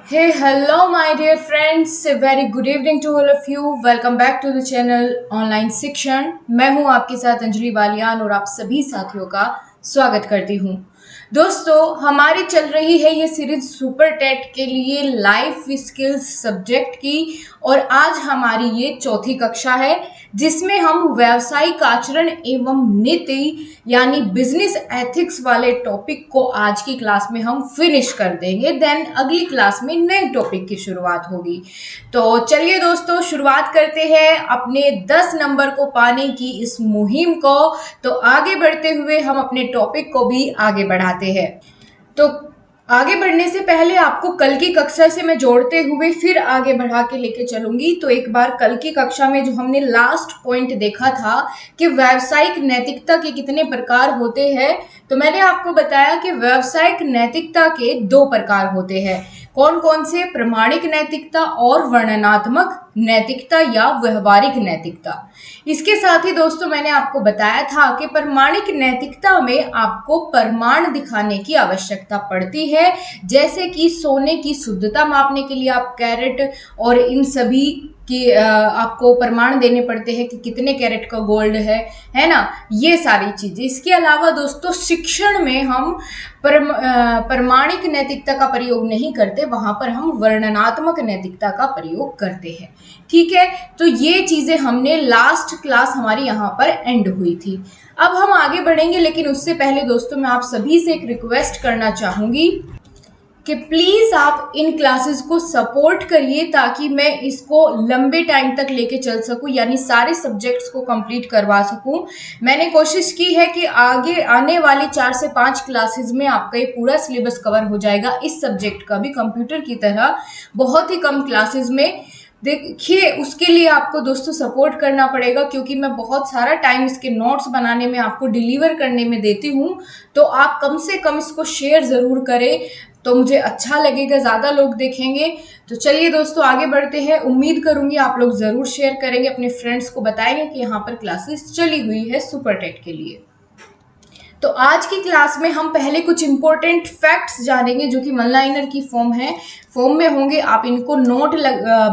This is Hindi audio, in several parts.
Hey, hello, my dear friends. A very good evening to all of you. Welcome back to the channel online शिक्षण। मैं हूं आपके साथ अंजलि बालियान और आप सभी साथियों का स्वागत करती हूं। दोस्तों, हमारी चल रही है ये सीरीज सुपर टेट के लिए लाइफ स्किल्स सब्जेक्ट की और आज हमारी ये चौथी कक्षा है जिसमें हम व्यावसायिक आचरण एवं नीति यानी बिजनेस एथिक्स वाले टॉपिक को आज की क्लास में हम फिनिश कर देंगे। देन अगली क्लास में नए टॉपिक की शुरुआत होगी। तो चलिए दोस्तों, शुरुआत करते हैं अपने 10 नंबर को पाने की इस मुहिम को। तो आगे बढ़ते हुए हम अपने टॉपिक को भी आगे बढ़ाते हैं। तो आगे बढ़ने से पहले आपको कल की कक्षा से मैं जोड़ते हुए फिर आगे बढ़ा के लेके चलूंगी। तो एक बार कल की कक्षा में जो हमने लास्ट पॉइंट देखा था कि व्यावसायिक नैतिकता के कितने प्रकार होते हैं, तो मैंने आपको बताया कि व्यावसायिक नैतिकता के 2 प्रकार होते हैं। कौन कौन से? प्रमाणिक नैतिकता और वर्णनात्मक नैतिकता या व्यवहारिक नैतिकता। इसके साथ ही दोस्तों मैंने आपको बताया था कि प्रमाणिक नैतिकता में आपको प्रमाण दिखाने की आवश्यकता पड़ती है, जैसे कि सोने की शुद्धता मापने के लिए आप कैरेट और इन सभी कि आपको प्रमाण देने पड़ते हैं कि कितने कैरेट का गोल्ड है ना, ये सारी चीजें। इसके अलावा दोस्तों शिक्षण में हम प्रमाणिक नैतिकता का प्रयोग नहीं करते, वहां पर हम वर्णनात्मक नैतिकता का प्रयोग करते हैं। ठीक है, तो ये चीजें हमने लास्ट क्लास हमारी यहाँ पर एंड हुई थी। अब हम आगे बढ़ेंगे, लेकिन उससे पहले दोस्तों मैं आप सभी से एक रिक्वेस्ट करना चाहूंगी कि प्लीज आप इन क्लासेस को सपोर्ट करिए ताकि मैं इसको लंबे टाइम तक लेके चल सकूं, यानी सारे सब्जेक्ट्स को कंप्लीट करवा सकूं। मैंने कोशिश की है कि आगे आने वाली 4 से 5 क्लासेस में आपका ये पूरा सिलेबस कवर हो जाएगा। इस सब्जेक्ट का भी कंप्यूटर की तरह बहुत ही कम क्लासेस में। देखिए, उसके लिए आपको दोस्तों सपोर्ट करना पड़ेगा, क्योंकि मैं बहुत सारा टाइम इसके नोट्स बनाने में, आपको डिलीवर करने में देती हूँ। तो आप कम से कम इसको शेयर ज़रूर करें, तो मुझे अच्छा लगेगा, ज़्यादा लोग देखेंगे। तो चलिए दोस्तों आगे बढ़ते हैं। उम्मीद करूंगी आप लोग ज़रूर शेयर करेंगे, अपने फ्रेंड्स को बताएंगे कि यहाँ पर क्लासेस चली हुई है सुपर टेट के लिए। तो आज की क्लास में हम पहले कुछ इंपॉर्टेंट फैक्ट्स जानेंगे जो कि वन लाइनर की फॉर्म में होंगे। आप इनको नोट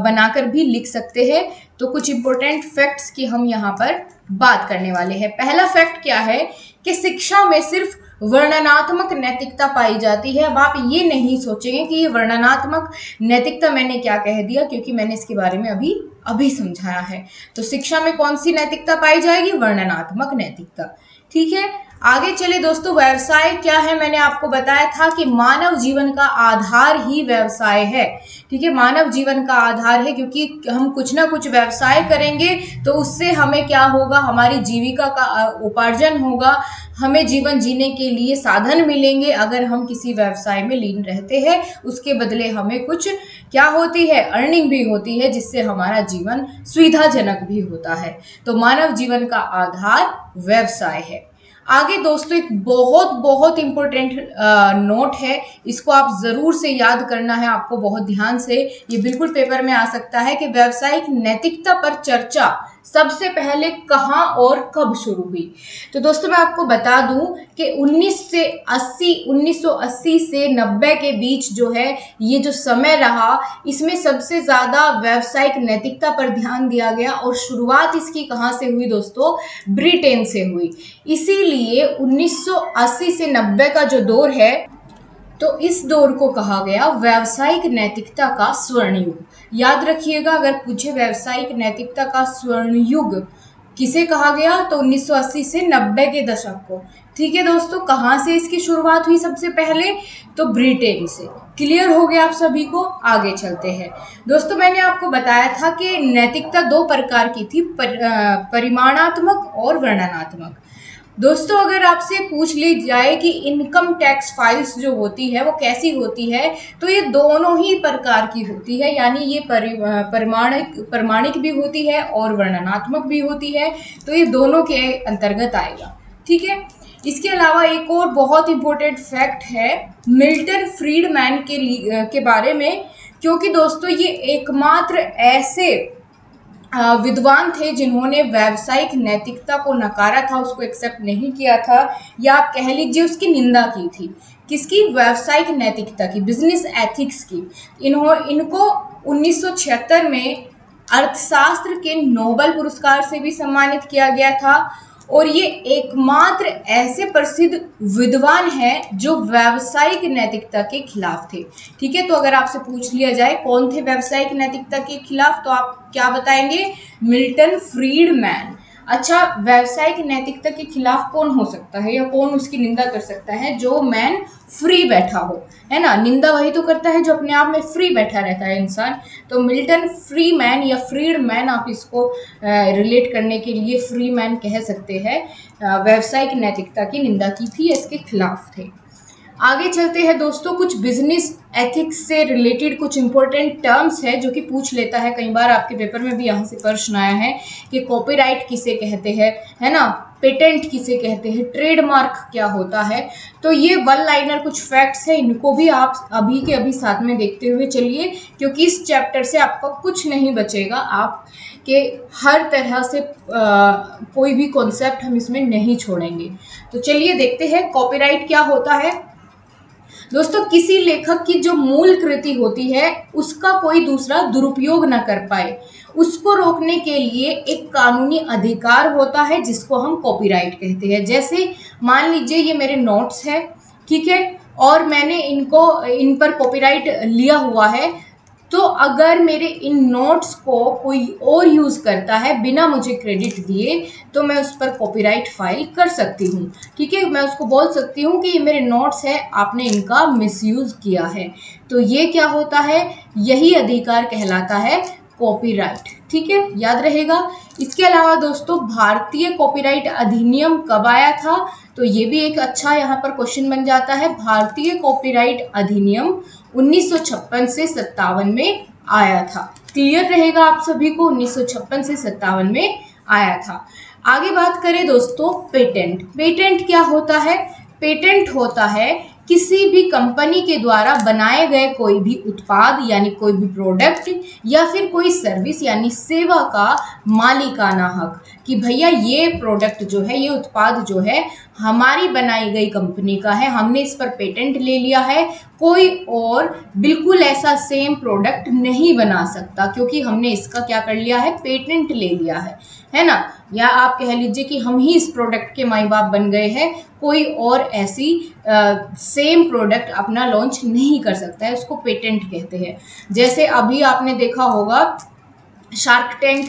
बनाकर भी लिख सकते हैं। तो कुछ इंपॉर्टेंट फैक्ट्स की हम यहाँ पर बात करने वाले हैं। पहला फैक्ट क्या है कि शिक्षा में सिर्फ वर्णनात्मक नैतिकता पाई जाती है। अब आप ये नहीं सोचेंगे कि ये वर्णनात्मक नैतिकता मैंने क्या कह दिया, क्योंकि मैंने इसके बारे में अभी समझाया है। तो शिक्षा में कौन सी नैतिकता पाई जाएगी? वर्णनात्मक नैतिकता। ठीक है, आगे चले दोस्तों। व्यवसाय क्या है? मैंने आपको बताया था कि मानव जीवन का आधार ही व्यवसाय है। ठीक है, मानव जीवन का आधार है, क्योंकि हम कुछ ना कुछ व्यवसाय करेंगे तो उससे हमें क्या होगा? हमारी जीविका का उपार्जन होगा, हमें जीवन जीने के लिए साधन मिलेंगे। अगर हम किसी व्यवसाय में लीन रहते हैं, उसके बदले हमें कुछ क्या होती है? अर्निंग भी होती है, जिससे हमारा जीवन सुविधाजनक भी होता है। तो मानव जीवन का आधार व्यवसाय है। आगे दोस्तों एक बहुत बहुत इंपॉर्टेंट नोट है, इसको आप जरूर से याद करना है आपको बहुत ध्यान से। ये बिल्कुल पेपर में आ सकता है कि व्यावसायिक नैतिकता पर चर्चा सबसे पहले कहाँ और कब शुरू हुई। तो दोस्तों मैं आपको बता दूं कि 1980 से 90 के बीच जो है ये जो समय रहा, इसमें सबसे ज्यादा व्यावसायिक नैतिकता पर ध्यान दिया गया। और शुरुआत इसकी कहाँ से हुई दोस्तों? ब्रिटेन से हुई। इसीलिए 1980 से 90 का जो दौर है, तो इस दौर को कहा गया व्यावसायिक नैतिकता का स्वर्ण युग। याद रखिएगा, अगर पूछे व्यावसायिक नैतिकता का स्वर्ण युग किसे कहा गया, तो 1980 से 90 के दशक को। ठीक है दोस्तों, कहाँ से इसकी शुरुआत हुई? सबसे पहले तो ब्रिटेन से। क्लियर हो गया आप सभी को? आगे चलते हैं दोस्तों। मैंने आपको बताया था कि नैतिकता 2 प्रकार की थी, परिमाणात्मक और वर्णनात्मक। दोस्तों अगर आपसे पूछ ली जाए कि इनकम टैक्स फाइल्स जो होती है वो कैसी होती है, तो ये दोनों ही प्रकार की होती है, यानी ये प्रमाणिक भी होती है और वर्णनात्मक भी होती है। तो ये दोनों के अंतर्गत आएगा। ठीक है, इसके अलावा एक और बहुत इंपॉर्टेंट फैक्ट है मिल्टन फ्रीडमैन के बारे में, क्योंकि दोस्तों ये एकमात्र ऐसे विद्वान थे जिन्होंने व्यावसायिक नैतिकता को नकारा था, उसको एक्सेप्ट नहीं किया था, या आप कह लीजिए उसकी निंदा की थी। किसकी? व्यावसायिक नैतिकता की, बिजनेस एथिक्स की। इनको 1976 में अर्थशास्त्र के नोबेल पुरस्कार से भी सम्मानित किया गया था और ये एकमात्र ऐसे प्रसिद्ध विद्वान हैं जो व्यावसायिक नैतिकता के खिलाफ थे। ठीक है, तो अगर आपसे पूछ लिया जाए कौन थे व्यावसायिक नैतिकता के खिलाफ, तो आप क्या बताएंगे? Milton Friedman. अच्छा, व्यावसायिक नैतिकता के खिलाफ कौन हो सकता है या कौन उसकी निंदा कर सकता है? जो मैन फ्री बैठा हो, है ना। निंदा वही तो करता है जो अपने आप में फ्री बैठा रहता है इंसान। तो मिल्टन फ्रीमैन या फ्रीडमैन, आप इसको रिलेट करने के लिए फ्रीमैन कह सकते हैं, व्यावसायिक नैतिकता की निंदा की थी, इसके खिलाफ थे। आगे चलते हैं दोस्तों, कुछ बिजनेस एथिक्स से रिलेटेड कुछ इंपॉर्टेंट टर्म्स है जो कि पूछ लेता है, कई बार आपके पेपर में भी यहाँ से प्रश्न आया है कि कॉपीराइट किसे कहते हैं, है ना, पेटेंट किसे कहते हैं, ट्रेडमार्क क्या होता है। तो ये वन लाइनर कुछ फैक्ट्स है, इनको भी आप अभी के अभी साथ में देखते हुए चलिए, क्योंकि इस चैप्टर से आपका कुछ नहीं बचेगा, आपके हर तरह से कोई भी कॉन्सेप्ट हम इसमें नहीं छोड़ेंगे। तो चलिए देखते हैं कॉपीराइट क्या होता है। दोस्तों, किसी लेखक की जो मूल कृति होती है उसका कोई दूसरा दुरुपयोग न कर पाए, उसको रोकने के लिए एक कानूनी अधिकार होता है जिसको हम कॉपीराइट कहते हैं। जैसे मान लीजिए ये मेरे नोट्स है, ठीक है, और मैंने इन पर कॉपीराइट लिया हुआ है, तो अगर मेरे इन नोट्स को कोई और यूज़ करता है बिना मुझे क्रेडिट दिए, तो मैं उस पर कॉपीराइट फाइल कर सकती हूँ। ठीक है, मैं उसको बोल सकती हूँ कि ये मेरे नोट्स है, आपने इनका मिसयूज़ किया है। तो ये क्या होता है? यही अधिकार कहलाता है कॉपीराइट। ठीक है, याद रहेगा। इसके अलावा दोस्तों, भारतीय कॉपीराइट अधिनियम कब आया था? तो ये भी एक अच्छा यहाँ पर क्वेश्चन बन जाता है। भारतीय कॉपीराइट अधिनियम 1956 से 57 में आया था। क्लियर रहेगा आप सभी को, 1956 से 57 में आया था। आगे बात करें दोस्तों, पेटेंट। पेटेंट क्या होता है? पेटेंट होता है किसी भी कंपनी के द्वारा बनाए गए कोई भी उत्पाद यानी कोई भी प्रोडक्ट या फिर कोई सर्विस यानी सेवा का मालिकाना हक, कि भैया ये प्रोडक्ट जो है, ये उत्पाद जो है हमारी बनाई गई कंपनी का है, हमने इस पर पेटेंट ले लिया है, कोई और बिल्कुल ऐसा सेम प्रोडक्ट नहीं बना सकता क्योंकि हमने इसका क्या कर लिया है? पेटेंट ले लिया है ना। या आप कह लीजिए कि हम ही इस प्रोडक्ट के माई बाप बन गए हैं, कोई और ऐसी सेम प्रोडक्ट अपना लॉन्च नहीं कर सकता है, उसको पेटेंट कहते हैं। जैसे अभी आपने देखा होगा शार्क टैंक,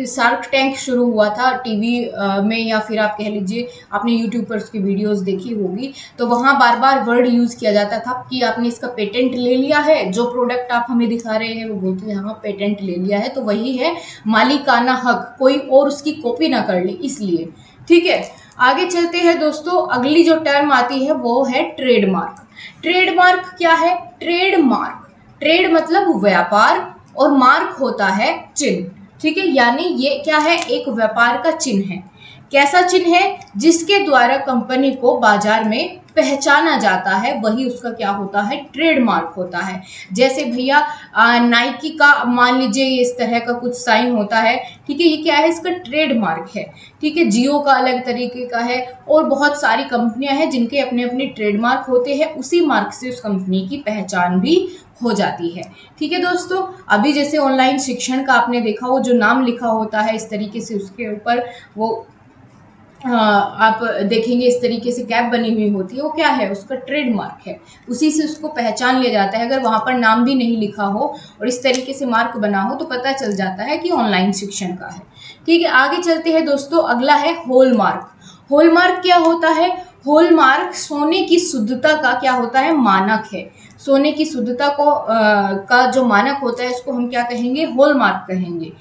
शार्क टैंक शुरू हुआ था टीवी में, या फिर आप कह लीजिए आपने यूट्यूब पर उसकी वीडियोस देखी होगी, तो वहाँ बार बार वर्ड यूज़ किया जाता था कि आपने इसका पेटेंट ले लिया है, जो प्रोडक्ट आप हमें दिखा रहे हैं वो बोलते हैं हाँ पेटेंट ले लिया है। तो वही है मालिकाना हक, कोई और उसकी कॉपी ना कर ले, इसलिए। ठीक है, आगे चलते हैं दोस्तों। अगली जो टर्म आती है वो है ट्रेडमार्क। ट्रेडमार्क क्या है? ट्रेडमार्क, ट्रेड मतलब व्यापार और मार्क होता है चिन्ह। ठीक है, यानी ये क्या है? एक व्यापार का चिन्ह है। कैसा चिन्ह है? जिसके द्वारा कंपनी को बाजार में पहचाना जाता है, वही उसका क्या होता है? ट्रेडमार्क होता है। जैसे भैया नाइकी का मान लीजिए इस तरह का कुछ साइन होता है, ठीक है, ये क्या है? इसका ट्रेडमार्क है। ठीक है, जियो का अलग तरीके का है और बहुत सारी कंपनियां हैं जिनके अपने अपने ट्रेडमार्क होते हैं, उसी मार्क से उस कंपनी की पहचान भी हो जाती है। ठीक है दोस्तों, अभी जैसे ऑनलाइन शिक्षण का आपने देखा, वो जो नाम लिखा होता है इस तरीके से उसके ऊपर वो आप देखेंगे इस तरीके से कैप बनी हुई होती है, वो क्या है? उसका ट्रेडमार्क है, उसी से उसको पहचान लिया जाता है। अगर वहाँ पर नाम भी नहीं लिखा हो और इस तरीके से मार्क बना हो तो पता चल जाता है कि ऑनलाइन शिक्षण का है। ठीक है, आगे चलते हैं दोस्तों। अगला है हॉलमार्क। हॉलमार्क क्या होता है? हॉलमार्क सोने की शुद्धता का क्या होता है? मानक है। सोने की शुद्धता को का जो मानक होता है उसको हम क्या कहेंगे? हॉलमार्क कहेंगे।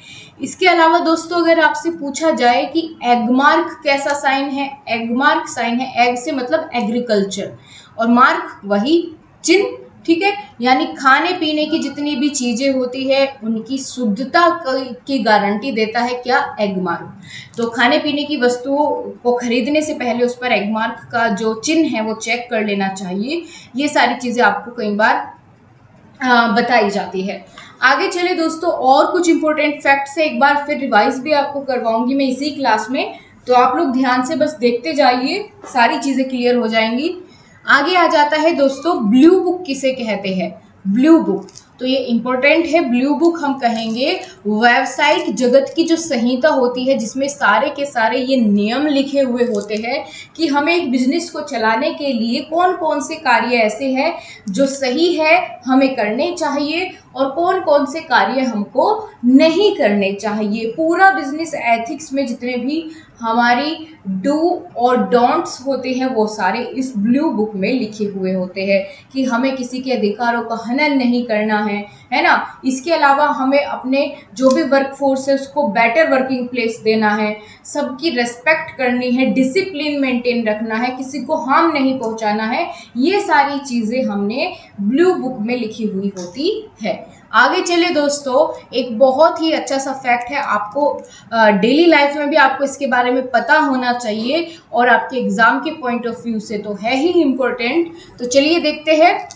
इसके अलावा दोस्तों, अगर आपसे पूछा जाए कि एगमार्क कैसा साइन है? एगमार्क साइन है, एग से मतलब एग्रीकल्चर और मार्क वही चिन्ह। ठीक है, यानी खाने पीने की जितनी भी चीजें होती है उनकी शुद्धता की गारंटी देता है क्या? एगमार्क। तो खाने पीने की वस्तुओं को खरीदने से पहले उस पर एगमार्क का जो चिन्ह है वो चेक कर लेना चाहिए। ये सारी चीजें आपको कई बार बताई जाती है। आगे चले दोस्तों, और कुछ इंपॉर्टेंट फैक्ट्स है, एक बार फिर रिवाइज भी आपको करवाऊंगी मैं इसी क्लास में। तो आप लोग ध्यान से बस देखते जाइए, सारी चीजें क्लियर हो जाएंगी। आगे आ जाता है दोस्तों, ब्लू बुक किसे कहते हैं। ब्लू बुक, तो ये इंपॉर्टेंट है। ब्लू बुक हम कहेंगे व्यावसायिक जगत की जो संहिता होती है, जिसमें सारे के सारे ये नियम लिखे हुए होते हैं कि हमें एक बिजनेस को चलाने के लिए कौन कौन से कार्य ऐसे हैं जो सही है, हमें करने चाहिए, और कौन कौन से कार्य हमको नहीं करने चाहिए। पूरा बिजनेस एथिक्स में जितने भी हमारी डू और डोंट्स होते हैं वो सारे इस ब्लू बुक में लिखे हुए होते हैं कि हमें किसी के अधिकारों का हनन नहीं करना है ना। इसके अलावा हमें अपने जो भी वर्क फोर्स है उसको बेटर वर्किंग प्लेस देना है, सबकी रेस्पेक्ट करनी है, डिसिप्लिन मेंटेन रखना है, किसी को हार्म नहीं पहुंचाना है। ये सारी चीज़ें हमने ब्लू बुक में लिखी हुई होती है। आगे चले दोस्तों, एक बहुत ही अच्छा सा फैक्ट है, आपको डेली लाइफ में भी आपको इसके बारे में पता होना चाहिए और आपके एग्जाम के पॉइंट ऑफ व्यू से तो है ही इम्पोर्टेंट। तो चलिए देखते हैं।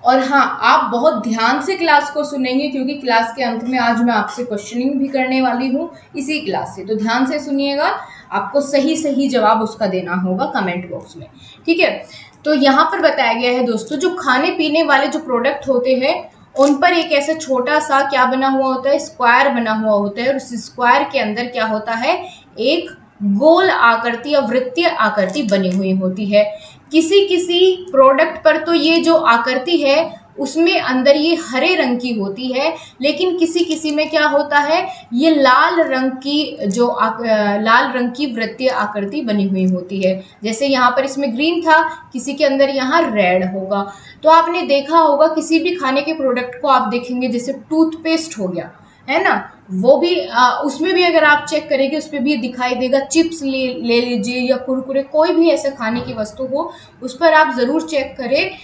और हाँ, आप बहुत ध्यान से क्लास को सुनेंगे क्योंकि क्लास के अंत में आज मैं आपसे क्वेश्चनिंग भी करने वाली हूँ इसी क्लास से, तो ध्यान से सुनिएगा। आपको सही सही जवाब उसका देना होगा कमेंट बॉक्स में, ठीक है। तो यहाँ पर बताया गया है दोस्तों, जो खाने पीने वाले जो प्रोडक्ट होते हैं उन पर एक ऐसा छोटा सा क्या बना हुआ होता है, स्क्वायर बना हुआ होता है, और उस स्क्वायर के अंदर क्या होता है, एक गोल आकृति या वृत्तीय आकृति बनी हुई होती है। किसी किसी प्रोडक्ट पर तो ये जो आकृति है उसमें अंदर ये हरे रंग की होती है, लेकिन किसी किसी में क्या होता है, ये लाल रंग की जो लाल रंग की वृत्तीय आकृति बनी हुई होती है। जैसे यहाँ पर इसमें ग्रीन था, किसी के अंदर यहाँ रेड होगा। तो आपने देखा होगा किसी भी खाने के प्रोडक्ट को आप देखेंगे, जैसे टूथपेस्ट हो गया, है ना, वो भी उसमें भी अगर आप चेक करेंगे उस पर भी दिखाई देगा। चिप्स ले लीजिए या कुरकुरे, कोई भी ऐसे खाने की वस्तु हो उस पर आप ज़रूर चेक करें।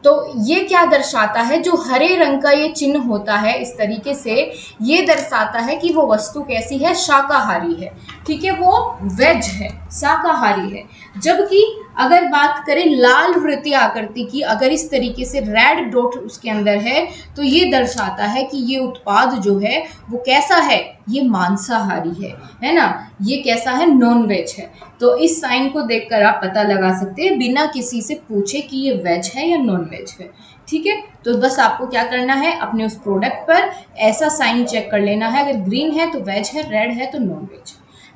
तो ये क्या दर्शाता है, जो हरे रंग का ये चिन्ह होता है इस तरीके से, ये दर्शाता है कि वो वस्तु कैसी है, शाकाहारी है, ठीक है, वो वेज है, शाकाहारी है। जबकि अगर बात करें लाल वृत्तीय आकृति की, अगर इस तरीके से रेड डॉट उसके अंदर है तो ये दर्शाता है कि ये उत्पाद जो है वो कैसा है, ये मांसाहारी है ना, ये कैसा है, नॉन वेज है। तो इस साइन को देखकर आप पता लगा सकते हैं बिना किसी से पूछे कि ये वेज है या नॉन वेज है, ठीक है। तो बस आपको क्या करना है, अपने उस प्रोडक्ट पर ऐसा साइन चेक कर लेना है, अगर ग्रीन है तो वेज है, रेड है तो नॉन वेज।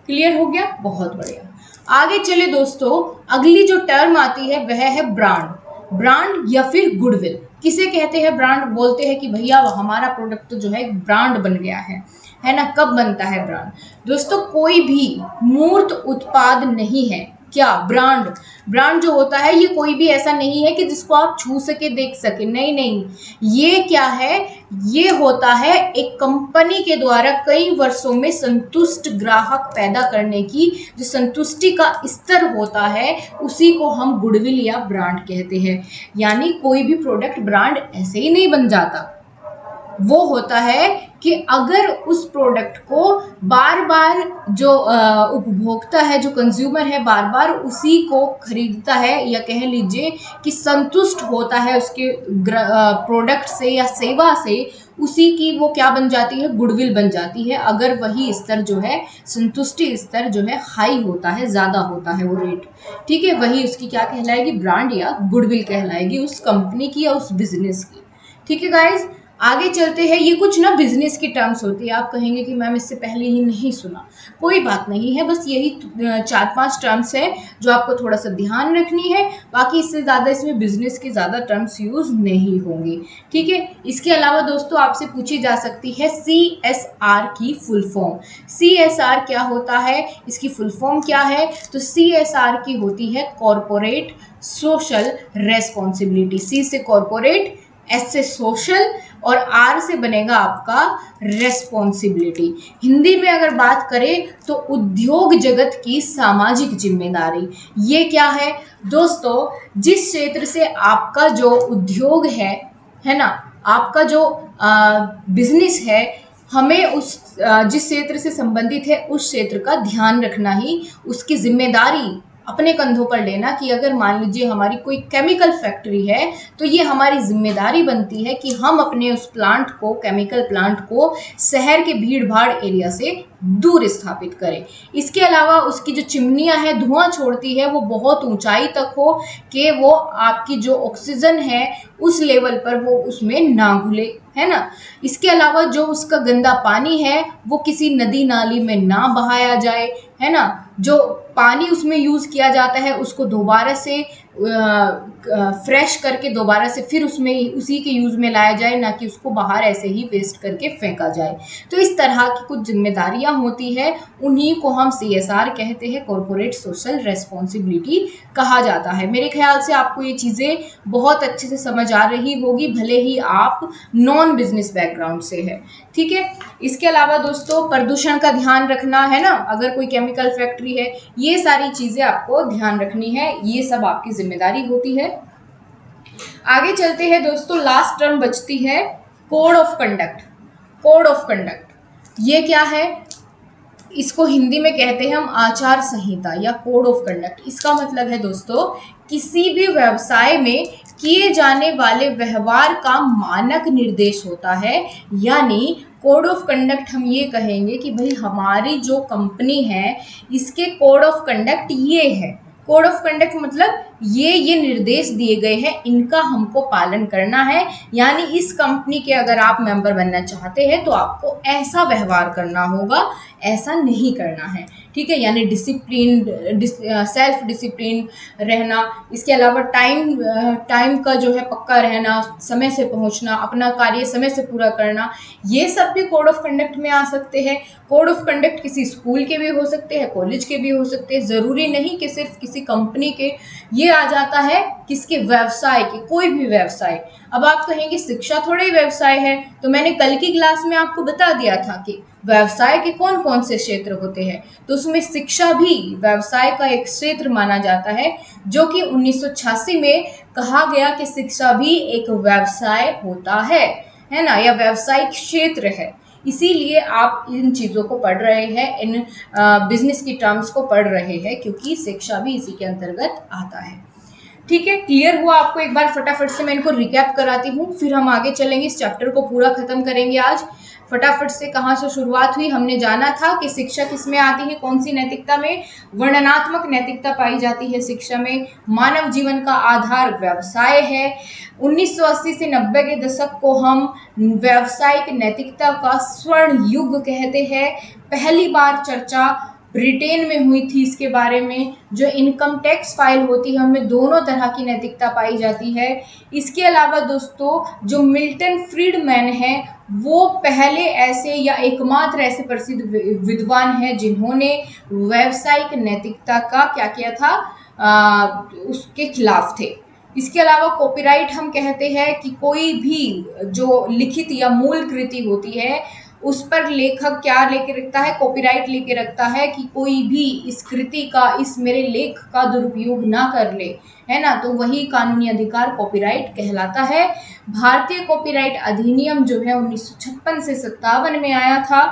क्लियर हो गया, बहुत बढ़िया। आगे चले दोस्तों, अगली जो टर्म आती है वह है ब्रांड। ब्रांड या फिर गुडविल किसे कहते हैं। ब्रांड बोलते हैं कि भैया हमारा प्रोडक्ट तो जो है एक ब्रांड बन गया है ना। कब बनता है ब्रांड दोस्तों, कोई भी मूर्त उत्पाद नहीं है क्या ब्रांड। ब्रांड जो होता है ये कोई भी ऐसा नहीं है कि जिसको आप छू सके, देख सके, नहीं नहीं, ये क्या है, ये होता है एक कंपनी के द्वारा कई वर्षों में संतुष्ट ग्राहक पैदा करने की जो संतुष्टि का स्तर होता है, उसी को हम गुडविल या ब्रांड कहते हैं। यानी कोई भी प्रोडक्ट ब्रांड ऐसे ही नहीं बन जाता, वो होता है कि अगर उस प्रोडक्ट को बार बार जो उपभोक्ता है, जो कंज्यूमर है, बार बार उसी को खरीदता है, या कह लीजिए कि संतुष्ट होता है उसके प्रोडक्ट से या सेवा से, उसी की वो क्या बन जाती है, गुडविल बन जाती है। अगर वही स्तर जो है, संतुष्टि स्तर जो है हाई होता है, ज़्यादा होता है वो रेट, ठीक है, वही उसकी क्या कहलाएगी, ब्रांड या गुडविल कहलाएगी, उस कंपनी की या उस बिजनेस की, ठीक है गाइज। आगे चलते हैं। ये कुछ ना बिजनेस की टर्म्स होती है, आप कहेंगे कि मैम इससे पहले ही नहीं सुना, कोई बात नहीं है, बस यही 4-5 टर्म्स है जो आपको थोड़ा सा ध्यान रखनी है, बाकी इससे ज़्यादा इसमें बिजनेस की ज़्यादा टर्म्स यूज़ नहीं होंगी, ठीक है। इसके अलावा दोस्तों आपसे पूछी जा सकती है CSR की फुल फॉर्म। CSR क्या होता है, इसकी फुल फॉर्म क्या है, तो CSR की होती है कॉरपोरेट सोशल रेस्पॉन्सिबिलिटी। C से कॉरपोरेट, S से सोशल और R से बनेगा आपका रेस्पॉन्सिबिलिटी। हिंदी में अगर बात करें तो उद्योग जगत की सामाजिक जिम्मेदारी। ये क्या है दोस्तों, जिस क्षेत्र से आपका जो उद्योग है ना, आपका जो बिजनेस है, हमें उस जिस क्षेत्र से संबंधित है उस क्षेत्र का ध्यान रखना ही उसकी जिम्मेदारी अपने कंधों पर लेना कि अगर मान लीजिए हमारी कोई केमिकल फैक्ट्री है तो ये हमारी जिम्मेदारी बनती है कि हम अपने उस प्लांट को, केमिकल प्लांट को शहर के भीड़ भाड़ एरिया से दूर स्थापित करें। इसके अलावा उसकी जो चिमनियां हैं, धुआं छोड़ती है, वो बहुत ऊंचाई तक हो कि वो आपकी जो ऑक्सीजन है उस लेवल पर वो उसमें ना घुले, है ना। इसके अलावा जो उसका गंदा पानी है वो किसी नदी नाली में ना बहाया जाए, है ना। जो पानी उसमें यूज किया जाता है उसको दोबारा से फ्रेश करके दोबारा से फिर उसमें उसी के यूज में लाया जाए, ना कि उसको बाहर ऐसे ही वेस्ट करके फेंका जाए। तो इस तरह की कुछ जिम्मेदारियां होती है, उन्हीं को हम CSR कहते हैं, कॉर्पोरेट सोशल रेस्पॉन्सिबिलिटी कहा जाता है। मेरे ख्याल से आपको ये चीजें बहुत अच्छे से समझ आ रही होगी, भले ही आप नॉन बिजनेस बैकग्राउंड से है, ठीक है। इसके अलावा दोस्तों प्रदूषण का ध्यान रखना है ना, अगर कोई केमिकल फैक्ट्री है, ये सारी चीजें आपको ध्यान रखनी है, ये सब आपकी जिम्मेदारी होती है। आगे चलते हैं दोस्तों, लास्ट टर्म बचती है code of conduct. Code of conduct ये क्या है? इसको हिंदी में कहते हैं हम आचार संहिता या कोड ऑफ कंडक्ट। इसका मतलब है दोस्तों किसी भी व्यवसाय में किए जाने वाले व्यवहार का मानक निर्देश होता है, यानी कोड ऑफ कंडक्ट हम ये कहेंगे कि भाई हमारी जो कंपनी है इसके कोड ऑफ कंडक्ट ये है। कोड ऑफ कंडक्ट मतलब ये निर्देश दिए गए हैं, इनका हमको पालन करना है, यानी इस कंपनी के अगर आप मेंबर बनना चाहते हैं तो आपको ऐसा व्यवहार करना होगा, ऐसा नहीं करना है, ठीक है। यानी डिसिप्लिन, सेल्फ डिसिप्लिन रहना। इसके अलावा टाइम का जो है पक्का रहना, समय से पहुंचना, अपना कार्य समय से पूरा करना, ये सब भी कोड ऑफ कंडक्ट में आ सकते हैं। कोड ऑफ कंडक्ट किसी स्कूल के भी हो सकते हैं, कॉलेज के भी हो सकते हैं, ज़रूरी नहीं कि सिर्फ किसी कंपनी के। ये आ जाता है किसके? व्यवसाय के, कोई भी व्यवसाय। अब आप कहेंगे शिक्षा थोड़ा ही व्यवसाय है, तो मैंने कल की क्लास में आपको बता दिया था कि व्यवसाय के कौन कौन से क्षेत्र होते हैं, तो उसमें शिक्षा भी व्यवसाय का एक क्षेत्र माना जाता है, जो कि 1986 में कहा गया कि शिक्षा भी एक व्यवसाय होता है ना, या व्यवसायिक क्षेत्र है। इसीलिए आप इन चीज़ों को पढ़ रहे हैं, इन बिजनेस की टर्म्स को पढ़ रहे हैं, क्योंकि शिक्षा भी इसी के अंतर्गत आता है, ठीक है। क्लियर हुआ आपको? एक बार फटाफट से मैं इनको रिकैप कराती हूँ, फिर हम आगे चलेंगे, इस चैप्टर को पूरा खत्म करेंगे आज। फटाफट से कहाँ से शुरुआत हुई? हमने जाना था कि शिक्षा किसमें आती है, कौन सी नैतिकता में? वर्णनात्मक नैतिकता पाई जाती है शिक्षा में। मानव जीवन का आधार व्यवसाय है। 1980 से 90 के दशक को हम व्यावसायिक नैतिकता का स्वर्ण युग कहते हैं। पहली बार चर्चा ब्रिटेन में हुई थी इसके बारे में। जो इनकम टैक्स फाइल होती है उनमें दोनों तरह की नैतिकता पाई जाती है। इसके अलावा दोस्तों जो मिल्टन फ्रीडमैन है वो पहले ऐसे या एकमात्र ऐसे प्रसिद्ध विद्वान हैं जिन्होंने व्यावसायिक नैतिकता का क्या किया था, उसके खिलाफ थे। इसके अलावा कॉपीराइट हम कहते हैं कि कोई भी जो लिखित या मूल कृति होती है उस पर लेखक क्या लेके रखता है? कॉपीराइट लेके रखता है कि कोई भी इस कृति का, इस मेरे लेख का दुरुपयोग ना कर ले, है ना। तो वही कानूनी अधिकार कॉपीराइट कहलाता है। भारतीय कॉपीराइट अधिनियम जो है 1956 से 57 में आया था।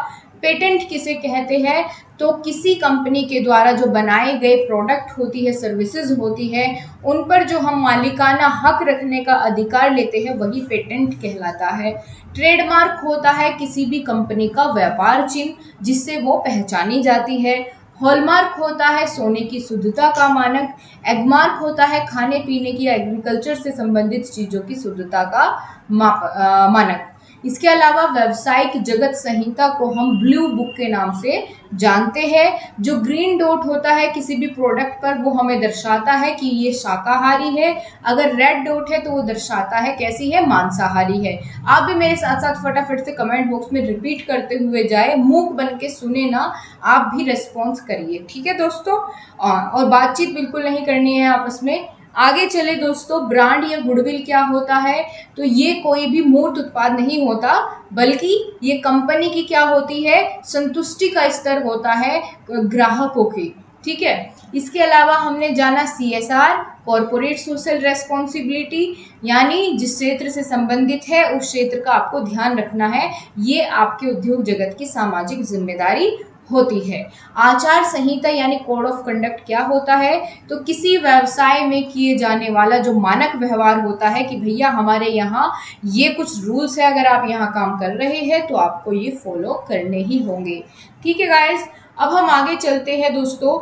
पेटेंट किसे कहते हैं? तो किसी कंपनी के द्वारा जो बनाए गए प्रोडक्ट होती है, सर्विसेज होती है, उन पर जो हम मालिकाना हक रखने का अधिकार लेते हैं वही पेटेंट कहलाता है। ट्रेडमार्क होता है किसी भी कंपनी का व्यापार चिन्ह जिससे वो पहचानी जाती है। हॉलमार्क होता है सोने की शुद्धता का मानक। एगमार्क होता है खाने पीने की या एग्रीकल्चर से संबंधित चीज़ों की शुद्धता का मानक। इसके अलावा व्यावसायिक जगत संहिता को हम ब्लू बुक के नाम से जानते हैं। जो ग्रीन डॉट होता है किसी भी प्रोडक्ट पर वो हमें दर्शाता है कि ये शाकाहारी है। अगर रेड डॉट है तो वो दर्शाता है कैसी है, मांसाहारी है। आप भी मेरे साथ साथ फटाफट से कमेंट बॉक्स में रिपीट करते हुए जाए, मूक बन के सुने ना, आप भी रेस्पॉन्स करिए, ठीक है दोस्तों। और बातचीत बिल्कुल नहीं करनी है आपस में। आगे चले दोस्तों, ब्रांड या गुडविल क्या होता है? तो ये कोई भी मूर्त उत्पाद नहीं होता, बल्कि ये कंपनी की क्या होती है, संतुष्टि का स्तर होता है ग्राहकों की, ठीक है। इसके अलावा हमने जाना CSR, कॉर्पोरेट सोशल रेस्पॉन्सिबिलिटी, यानी जिस क्षेत्र से संबंधित है उस क्षेत्र का आपको ध्यान रखना है। ये आपके उद्योग जगत की सामाजिक जिम्मेदारी होती है। आचार संहिता यानी कोड ऑफ कंडक्ट क्या होता है? तो किसी व्यवसाय में किए जाने वाला जो मानक व्यवहार होता है कि भैया हमारे यहाँ ये कुछ रूल्स है, अगर आप यहाँ काम कर रहे हैं तो आपको ये फॉलो करने ही होंगे। ठीक है गाइस, अब हम आगे चलते हैं दोस्तों,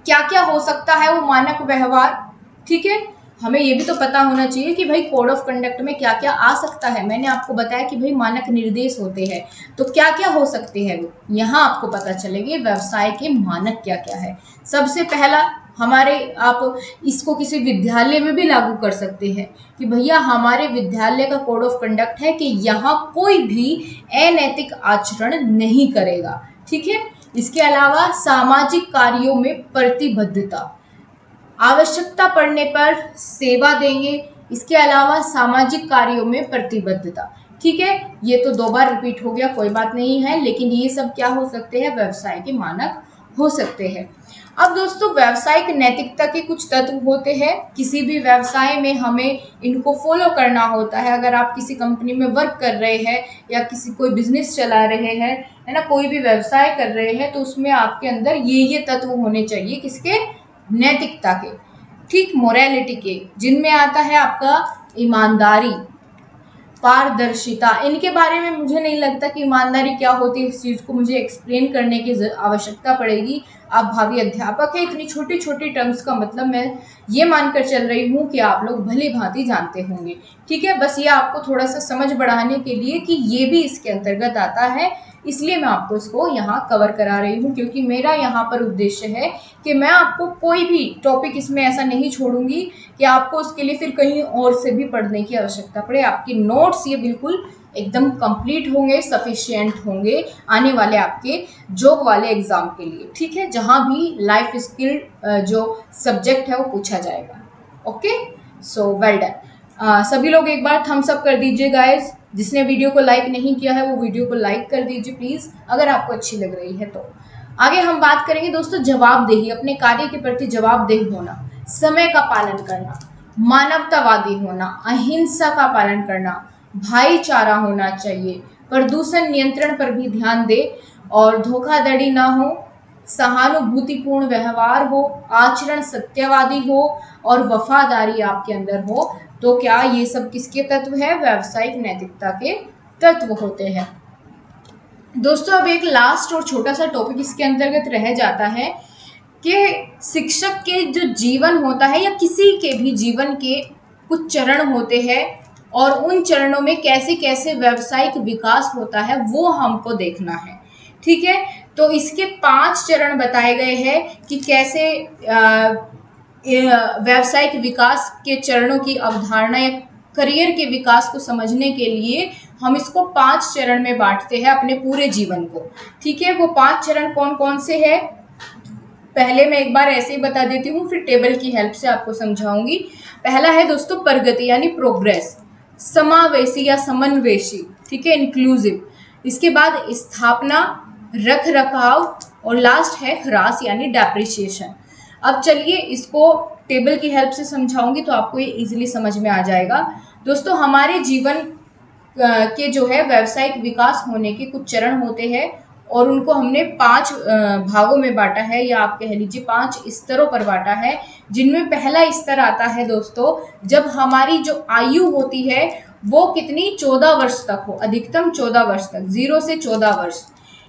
क्या क्या हो सकता है वो मानक व्यवहार। ठीक है, हमें ये भी तो पता होना चाहिए कि भाई कोड ऑफ कंडक्ट में क्या क्या आ सकता है। मैंने आपको बताया कि भाई मानक निर्देश होते हैं, तो क्या क्या हो सकते हैं वो यहाँ आपको पता चलेगी व्यवसाय के मानक क्या क्या है। सबसे पहला हमारे, आप इसको किसी विद्यालय में भी लागू कर सकते हैं कि भैया हमारे विद्यालय का कोड ऑफ कंडक्ट है कि यहाँ कोई भी अनैतिक आचरण नहीं करेगा। ठीक है, इसके अलावा सामाजिक कार्यों में प्रतिबद्धता, आवश्यकता पड़ने पर सेवा देंगे। इसके अलावा सामाजिक कार्यों में प्रतिबद्धता। ठीक है, ये तो 2 बार रिपीट हो गया, कोई बात नहीं है, लेकिन ये सब क्या हो सकते हैं? व्यवसाय के मानक हो सकते हैं। अब दोस्तों, व्यावसायिक नैतिकता के कुछ तत्व होते हैं, किसी भी व्यवसाय में हमें इनको फॉलो करना होता है। अगर आप किसी कंपनी में वर्क कर रहे हैं या किसी कोई बिजनेस चला रहे हैं, है ना, कोई भी व्यवसाय कर रहे हैं, तो उसमें आपके अंदर ये तत्व होने चाहिए, किसके? नैतिकता के। ठीक, मोरालिटी के, जिनमें आता है आपका ईमानदारी, पारदर्शिता। इनके बारे में मुझे नहीं लगता कि ईमानदारी क्या होती है, इस चीज़ को मुझे एक्सप्लेन करने की आवश्यकता पड़ेगी। आप भावी अध्यापक हैं, इतनी छोटी छोटी टर्म्स का मतलब मैं ये मानकर चल रही हूँ कि आप लोग भली भांति जानते होंगे। ठीक है, बस ये आपको थोड़ा सा समझ बढ़ाने के लिए कि ये भी इसके अंतर्गत आता है, इसलिए मैं आपको इसको यहाँ कवर करा रही हूँ, क्योंकि मेरा यहाँ पर उद्देश्य है कि मैं आपको कोई भी टॉपिक इसमें ऐसा नहीं छोड़ूंगी कि आपको उसके लिए फिर कहीं और से भी पढ़ने की आवश्यकता पड़े। आपके नोट्स ये बिल्कुल एकदम कंप्लीट होंगे, सफिशिएंट होंगे आने वाले आपके जॉब वाले एग्जाम के लिए। ठीक है, जहाँ भी लाइफ स्किल जो सब्जेक्ट है वो पूछा जाएगा। Okay, so well done. सभी लोग एक बार थम्स अप कर दीजिए गाइज। जिसने वीडियो को लाइक नहीं किया है वो वीडियो को लाइक कर दीजिए प्लीज़, अगर आपको अच्छी लग रही है तो। आगे हम बात करेंगे दोस्तों जवाबदेही, अपने कार्य के प्रति जवाबदेह होना, समय का पालन करना, मानवतावादी होना, अहिंसा का पालन करना, भाईचारा होना चाहिए, प्रदूषण नियंत्रण पर भी ध्यान दे और धोखाधड़ी ना हो, सहानुभूतिपूर्ण व्यवहार हो, आचरण सत्यवादी हो और वफादारी आपके अंदर हो। तो क्या ये सब किसके तत्व है? व्यावसायिक नैतिकता के तत्व होते हैं। दोस्तों, अब एक लास्ट और छोटा सा टॉपिक इसके अंतर्गत रह जाता है कि शिक्षक के जो जीवन होता है या किसी के भी जीवन के कुछ चरण होते हैं और उन चरणों में कैसे कैसे व्यावसायिक विकास होता है वो हमको देखना है। ठीक है, तो इसके 5 चरण बताए गए हैं कि कैसे व्यावसायिक विकास के चरणों की अवधारणा या करियर के विकास को समझने के लिए हम इसको 5 चरण में बांटते हैं अपने पूरे जीवन को। ठीक है, वो 5 चरण कौन कौन से हैं? पहले मैं एक बार ऐसे ही बता देती हूँ, फिर टेबल की हेल्प से आपको समझाऊंगी। पहला है दोस्तों प्रगति यानी प्रोग्रेस, समावेशी या समन्वेशी, ठीक है, इंक्लूसिव। इसके बाद स्थापना, रख रखाव और लास्ट है ह्रास यानी डेप्रिसिएशन। अब चलिए इसको टेबल की हेल्प से समझाऊंगी तो आपको ये इजीली समझ में आ जाएगा। दोस्तों, हमारे जीवन के जो है व्यावसायिक विकास होने के कुछ चरण होते हैं और उनको हमने 5 भागों में बांटा है, या आप कह लीजिए 5 स्तरों पर बांटा है, जिनमें पहला स्तर आता है दोस्तों जब हमारी जो आयु होती है वो कितनी 14 वर्ष तक हो, अधिकतम 14 वर्ष तक, 0 से 14 वर्ष।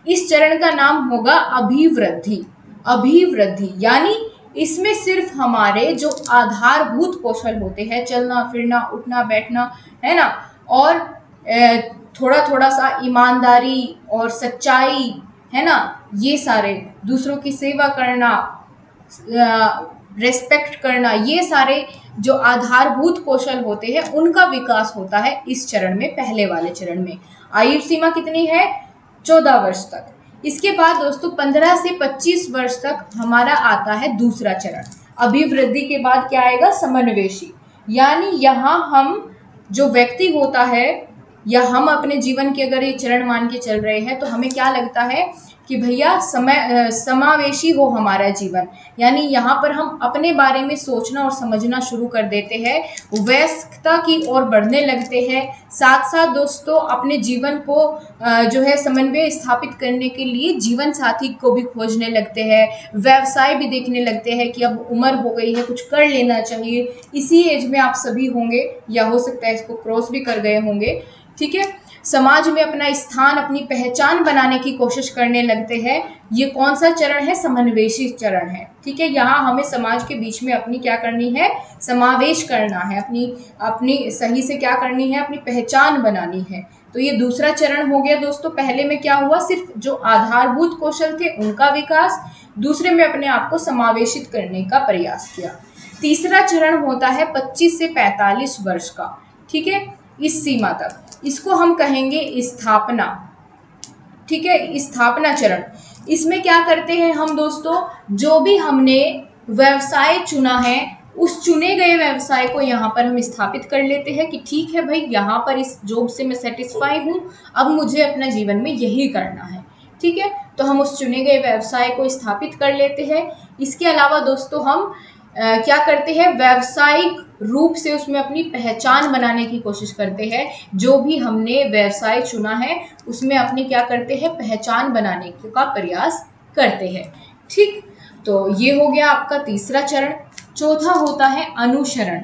इस चरण का नाम होगा अभिवृद्धि। अभिवृद्धि यानी इसमें सिर्फ हमारे जो आधारभूत कौशल होते हैं, चलना फिरना उठना बैठना, है ना, और थोड़ा थोड़ा सा ईमानदारी और सच्चाई, है ना, ये सारे, दूसरों की सेवा करना, रेस्पेक्ट करना, ये सारे जो आधारभूत कौशल होते हैं उनका विकास होता है इस चरण में, पहले वाले चरण में। आयु सीमा कितनी है? 14 वर्ष तक। इसके बाद दोस्तों 15 से 25 वर्ष तक हमारा आता है दूसरा चरण। अभिवृद्धि के बाद क्या आएगा? समन्वेशी, यानी यहाँ हम जो व्यक्ति होता है या हम अपने जीवन के अगर ये चरण मान के चल रहे हैं तो हमें क्या लगता है कि भैया समावेशी हो हमारा जीवन, यानी यहाँ पर हम अपने बारे में सोचना और समझना शुरू कर देते हैं, वयस्कता की ओर बढ़ने लगते हैं। साथ साथ दोस्तों अपने जीवन को जो है समन्वय स्थापित करने के लिए जीवन साथी को भी खोजने लगते हैं, व्यवसाय भी देखने लगते हैं कि अब उम्र हो गई है, कुछ कर लेना चाहिए। इसी एज में आप सभी होंगे या हो सकता है इसको क्रॉस भी कर गए होंगे, ठीक है। समाज में अपना स्थान, अपनी पहचान बनाने की कोशिश करने लगते हैं। ये कौन सा चरण है? समावेशी चरण है, ठीक है। यहाँ हमें समाज के बीच में अपनी क्या करनी है? समावेश करना है, अपनी सही से क्या करनी है? अपनी पहचान बनानी है। तो ये दूसरा चरण हो गया दोस्तों। पहले में क्या हुआ? सिर्फ जो आधारभूत कौशल थे उनका विकास, दूसरे में अपने आप को समावेशित करने का प्रयास किया। तीसरा चरण होता है 25 से 45 वर्ष का, ठीक है, इस सीमा तक। इसको हम कहेंगे स्थापना, ठीक है, स्थापना चरण। इसमें क्या करते हैं हम दोस्तों? जो भी हमने व्यवसाय चुना है उस चुने गए व्यवसाय को यहाँ पर हम स्थापित कर लेते हैं कि ठीक है भाई, यहाँ पर इस जॉब से मैं सेटिस्फाई हूँ, अब मुझे अपना जीवन में यही करना है, ठीक है। तो हम उस चुने गए व्यवसाय को स्थापित कर लेते हैं। इसके अलावा दोस्तों हम क्या करते हैं? व्यावसायिक रूप से उसमें अपनी पहचान बनाने की कोशिश करते हैं। जो भी हमने व्यवसाय चुना है उसमें अपनी क्या करते हैं? पहचान बनाने का प्रयास करते हैं, ठीक। तो ये हो गया आपका तीसरा चरण। चौथा होता है अनुसरण।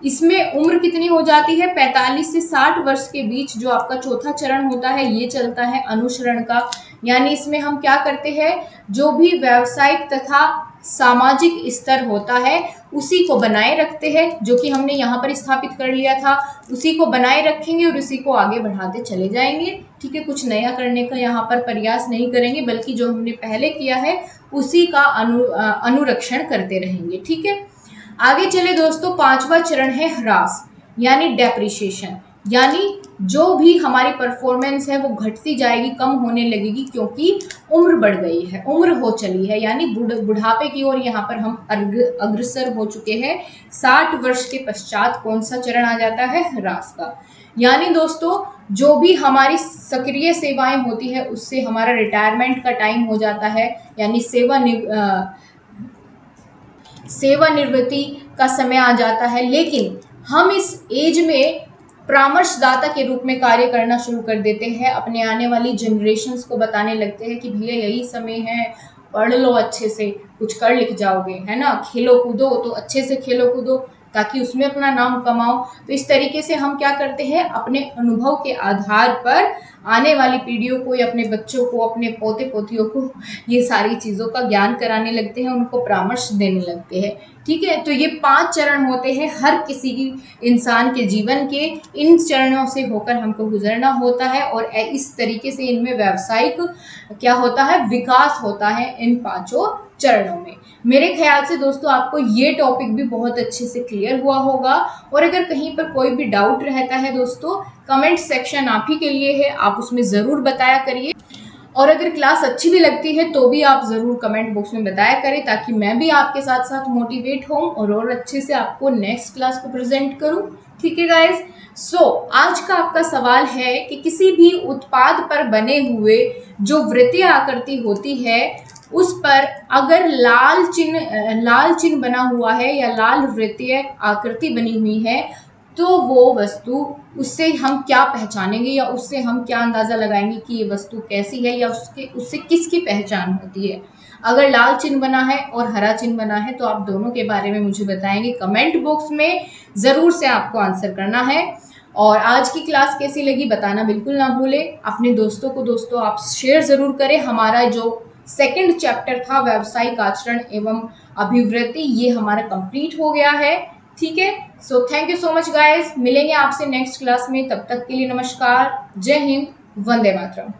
इसमें उम्र कितनी हो जाती है? 45 से 60 वर्ष के बीच जो आपका चौथा चरण होता है ये चलता है अनुसरण का। यानी इसमें हम क्या करते हैं? जो भी व्यावसायिक तथा सामाजिक स्तर होता है उसी को बनाए रखते हैं, जो कि हमने यहाँ पर स्थापित कर लिया था, उसी को बनाए रखेंगे और उसी को आगे बढ़ाते चले जाएंगे, ठीक है। कुछ नया करने का यहाँ पर प्रयास नहीं करेंगे, बल्कि जो हमने पहले किया है उसी का अनुरक्षण करते रहेंगे, ठीक है। आगे चले दोस्तों, पांचवा चरण है ह्रास, यानी डेप्रिसिएशन। यानी जो भी हमारी परफॉर्मेंस है वो घटती जाएगी, कम होने लगेगी, क्योंकि उम्र बढ़ गई है, उम्र हो चली है, यानी बुढ़ापे की ओर यहाँ पर हम अग्रसर हो चुके हैं। 60 वर्ष के पश्चात कौन सा चरण आ जाता है? ह्रास का। यानी दोस्तों जो भी हमारी सक्रिय सेवाएं होती है उससे हमारा रिटायरमेंट का टाइम हो जाता है, यानी सेवानिवृत्ति का समय आ जाता है। लेकिन हम इस एज में परामर्शदाता के रूप में कार्य करना शुरू कर देते हैं, अपने आने वाली जनरेशन्स को बताने लगते हैं कि भैया यही समय है, पढ़ लो अच्छे से, कुछ कर लिख जाओगे, है ना, खेलो कूदो तो अच्छे से खेलो कूदो ताकि उसमें अपना नाम कमाओ। तो इस तरीके से हम क्या करते हैं? अपने अनुभव के आधार पर आने वाली पीढ़ियों को या अपने बच्चों को, अपने पोते पोतियों को ये सारी चीज़ों का ज्ञान कराने लगते हैं, उनको परामर्श देने लगते हैं, ठीक है। तो ये 5 चरण होते हैं हर किसी की इंसान के जीवन के। इन चरणों से होकर हमको गुजरना होता है और इस तरीके से इनमें व्यावसायिक क्या होता है? विकास होता है इन 5 चरणों में। मेरे ख्याल से दोस्तों आपको ये टॉपिक भी बहुत अच्छे से क्लियर हुआ होगा। और अगर कहीं पर कोई भी डाउट रहता है दोस्तों, कमेंट सेक्शन आप ही के लिए है, आप उसमें ज़रूर बताया करिए। और अगर क्लास अच्छी भी लगती है तो भी आप ज़रूर कमेंट बॉक्स में बताया करें, ताकि मैं भी आपके साथ साथ मोटिवेट हूँ और अच्छे से आपको नेक्स्ट क्लास को प्रेजेंट करूँ, ठीक है गाइज। सो आज का आपका सवाल है कि किसी भी उत्पाद पर बने हुए जो वृत्तीय आकृति होती है उस पर अगर लाल चिन्ह बना हुआ है या लाल वृत्तीय आकृति बनी हुई है तो वो वस्तु, उससे हम क्या पहचानेंगे या उससे हम क्या अंदाज़ा लगाएंगे कि ये वस्तु कैसी है या उससे किसकी पहचान होती है। अगर लाल चिन्ह बना है और हरा चिन्ह बना है तो आप दोनों के बारे में मुझे बताएंगे कमेंट बॉक्स में, ज़रूर से आपको आंसर करना है। और आज की क्लास कैसी लगी बताना बिल्कुल ना भूलें। अपने दोस्तों को आप शेयर ज़रूर करें। हमारा जो सेकंड चैप्टर था व्यावसायिक आचरण एवं अभिवृत्ति, ये हमारा कंप्लीट हो गया है, ठीक है। So thank you so much guys, मिलेंगे आपसे नेक्स्ट क्लास में, तब तक के लिए नमस्कार, जय हिंद, वंदे मातरम।